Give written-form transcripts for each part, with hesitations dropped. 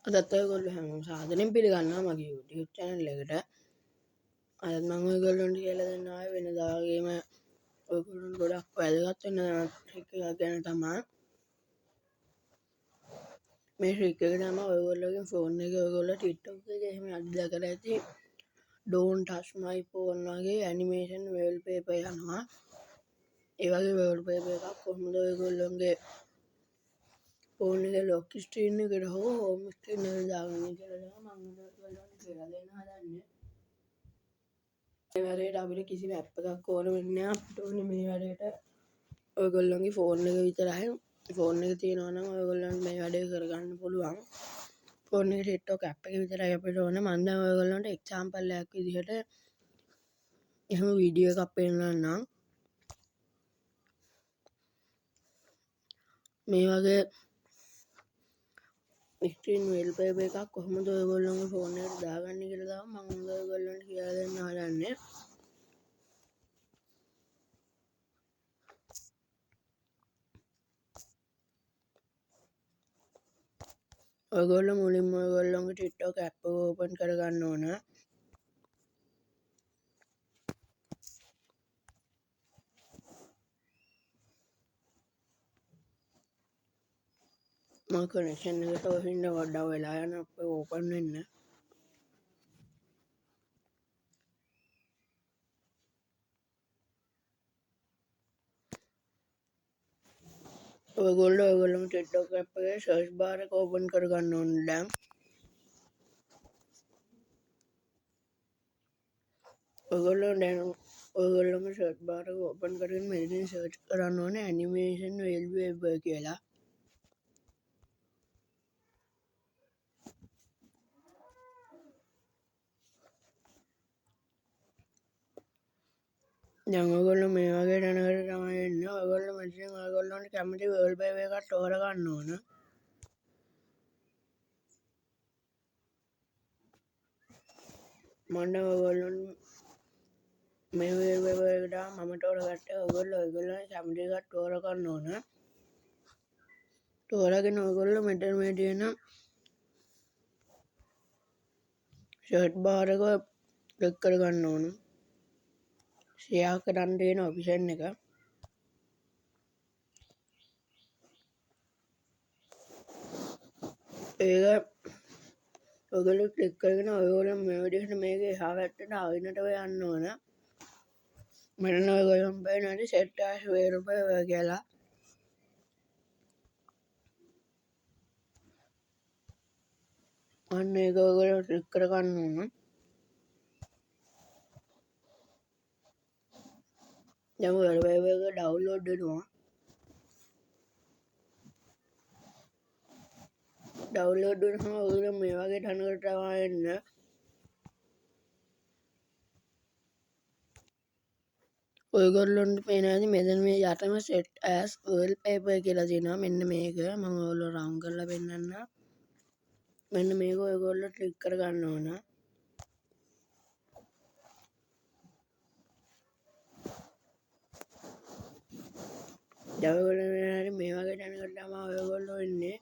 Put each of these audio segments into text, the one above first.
අදත් ඔයගොල්ලෝ හැමෝම සාදරයෙන් පිළිගන්නවා මගේ YouTube channel එකට. අදත් මම ඔයගොල්ලන්ට කියලා දෙන්න ආවේ වෙනදා වගේම ඔයගොල්ලන්ට ගොඩක් වැදගත් වෙන ට්‍රික් එකක් ගැන තමයි. මේ ට්‍රික් එක තමයි ඔයගොල්ලෝගේ ෆෝන් එකේ ඔයගොල්ලෝ TikTok එකේ එහෙම අද දැකලා ඇති don't touch my phone වගේ animation wallpaper යනවා. ඒ වගේ wallpaper එකක් කොහොමද ඔයගොල්ලෝගේ ෆෝන් එකේ lock screen එකට හෝ home screen එකට දාගන්නේ කියලා තමයි මම ඔයගොල්ලන්ට කියලා දෙන්න හදන්නේ. මේ වැඩේට අපිට කිසිම ඇප් එකක් ඕන වෙන්නේ නැහැ. අපිට ඕනේ මේ වැඩේට ඔයගොල්ලන්ගේ ෆෝන් එක විතරයි. ෆෝන් එක තියෙනවා නම් ඔයගොල්ලන්ට මේ වැඩේ කරගන්න පුළුවන්. ෆෝන් එකේ TikTok ඇප් එක විතරයි අපිට ඕනේ. මම දැන් ඔයගොල්ලන්ට එක්සැම්පල් එකක් විදිහට එහෙම වීඩියෝ එකක් පෙන්නන්නම්. මේ වගේ ස්ක්‍රීන් wallpaper එකක් කොහොමද ඔයගොල්ලන්ගේ ෆෝන් එකට දාගන්නේ කියලා තමයි මම ඔයගොල්ලන්ට කියලා දෙන්න හදන්නේ. ඔයගොල්ලෝ මුලින්ම ඔයගොල්ලන්ගේ TikTok ඇප් එක ඕපන් කරගන්න ඕන. මම කනෙක්ෂන් එකට ඔහින්න වඩා වෙලා යන අපේ ඕපන් වෙන්න. ඔයගොල්ලෝ ඔයගොල්ලෝගේ TikTok ඇප් එකේ සර්ච් බාර් එක ඕපන් කරගන්න ඕන දැන්. ඔයගොල්ලෝ දැන් ඔයගොල්ලෝගේ සර්ච් බාර් එක ඕපන් කරගෙන මෙතනින් සර්ච් කරන්න ඕනේ animation wallpaper කියලා. දැන් ඔයගොල්ලෝ මේ වගේ තැනකට තමයි එන්නේ. ඔයගොල්ලෝ මෙතනින් ඔයගොල්ලන්ට කැමති wallpaper එකක් තෝරගන්න ඕන. මම දැන් ඔයගොල්ලන්ට මේ wallpaper එකට මම තෝරගත්තා. ඔයගොල්ලෝ කැමති එකක් තෝරගන්න ඕන. තෝරාගෙන ඔයගොල්ලෝ මෙතන මේ තියෙන සර්ච් බාර් එක ක්ලික් කරගන්න ඕන. ෂෙයා කරන්න තියෙන ඔප්ෂන් එක. ඒක ඔයගොල්ලෝ ක්ලික් කරගෙන ඔයගොල්ලෝ මේ විදිහට මේක එහා පැත්තට ආවිනට යන්න ඕන. මෙතන ඔයගොල්ලෝ බලන්න set as wallpaper කියලා. අන්න ඒක ඔයගොල්ලෝ ක්ලික් කරගන්න ඕන. දැන් wallpaper එක ඩවුන්ලෝඩ් වෙනවා. ඩවුන්ලෝඩ් වෙනකොට ඔයගොල්ලෝ මේ වගේ තැනකට තමයි එන්න. ඔයගොල්ලොන්ට පේනවා ඇති මෙතන මේ යටම set as wallpaper කියලා තියෙනවා. මෙන්න මේක මම ඔයගොල්ලෝ රවුන්ඩ් කරලා පෙන්නන්නම්. මෙන්න මේක ඔයගොල්ලෝ ක්ලික් කරගන්න ඕන. දැන් ඔයගොල්ලෝ මේ වගේ තැනකට තමයි ඔයගොල්ලෝ එන්නේ.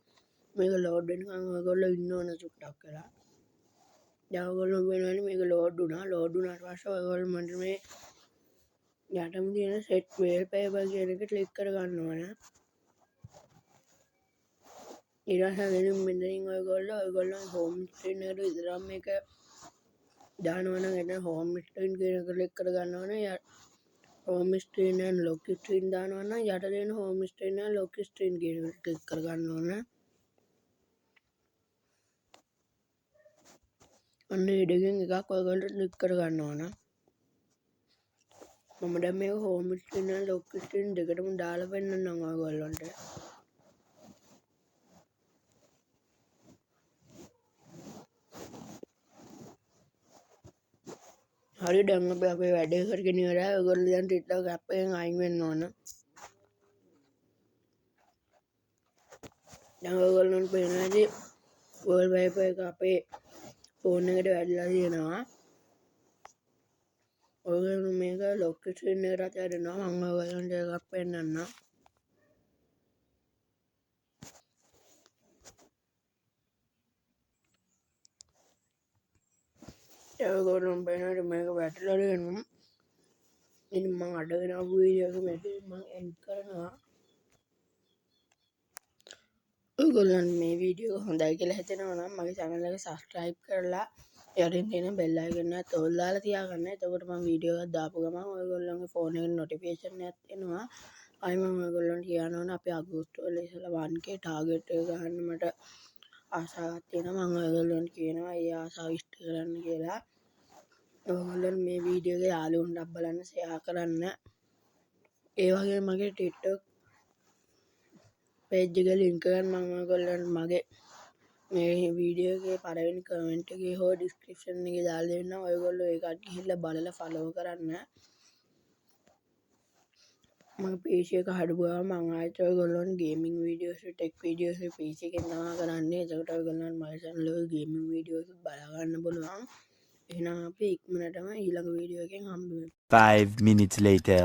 මේක ලෝඩ් වෙනකන් ඔයගොල්ලෝ ඉන්න ඕන චුට්ටක් වෙලා. දැන් ඔයගොල්ලෝ වෙනවනේ මේක ලෝඩ් වුණා. ලෝඩ් වුණාට පස්සේ ඔයගොල්ලෝ මට මේ යටම තියෙන set wallpaper කියන එක ක්ලික් කරගන්න ඕන. ඊට පස්සේ මෙතනින් ඔයගොල්ලෝ home screen එකට විතරක් මේක දානවා නම් එතන home screen කියන එක ක්ලික් කරගන්න ඕනේ. home screen and lock screen දානවා නම් යට තියෙන home screen and lock screen කියන එක ක්ලික් කරගන්න ඕන. අන්න මේ දෙකෙන් එකක් ඔයගොල්ලෝ ක්ලික් කරගන්න ඕන. මම දැන් මේක home screen and lock screen දෙකටම දාලා පෙන්නන්නම් ඔයගොල්ලන්ට. හරි දැන් අපි අපේ වැඩේ කරගෙන ඉවරයි. ඔයගොල්ලෝ දැන් TikTok app එකෙන් අයින් වෙන්න ඕන. දැන් ඔයගොල්ලන්ට පේනවා ඇති wallpaper එක අපේ ෆෝන් එකට වැටලා තියෙනවා. ඔයගොල්ලෝ මේක lock screen එකට අතහැරෙනවා. මම ඔයගොල්ලන්ට එකක් පෙන්නන්නම්. ඒගොල්ලොම බලනකොට මේක වැටලා තියෙනවා. ඉතින් මම අඩගෙන ආපු වීඩියෝ එක මෙතන මම එන්ඩ් කරනවා. ඔයගොල්ලන් මේ වීඩියෝ එක හොඳයි කියලා හිතෙනවා නම් මගේ channel එක subscribe කරලා යටින් තියෙන bell icon එකත් all දාලා තියාගන්න. එතකොට මම වීඩියෝ එකක් දාපු ගමන් ඔයගොල්ලන්ගේ ෆෝන් එකට notification එකක් එනවා. අයි මම ඔයගොල්ලන්ට කියන්න ඕන අපේ අගෝස්තු වල ඉස්සෙල්ලා 1k target එක ගහන්න මට ආසාවක් තියෙනවා. මම ඔයගොල්ලන්ට කියනවා ඒ ආසාව ඉෂ්ට කරන්න කියලා. ඔයගොල්ලන් මේ වීඩියෝ එක යාළුවන්ටත් බලන්න share කරන්න. ඒ වගේම මගේ TikTok page එක link එක මම ඔයගොල්ලන්ට මගේ මේ වීඩියෝ එකේ පළවෙනි කමෙන්ට් එකේ හෝ description එකේ දාලා දෙන්නම්. ඔයගොල්ලෝ ඒකට ගිහිල්ලා බලලා follow කරන්න. මම PC එක හදපුවා මම ආයෙත් ඔයගොල්ලන්ට gaming videos tech videos PC එකෙන් තමයි කරන්නේ. ඒකට ඔයගොල්ලන්ට මගේ channel එකේ ගේමින් වීඩියෝස් බලා ගන්න පුළුවන්. එහෙනම් අපි ඉක්මනටම ඊළඟ වීඩියෝ එකෙන් හම්බ වෙමු. 5 minutes later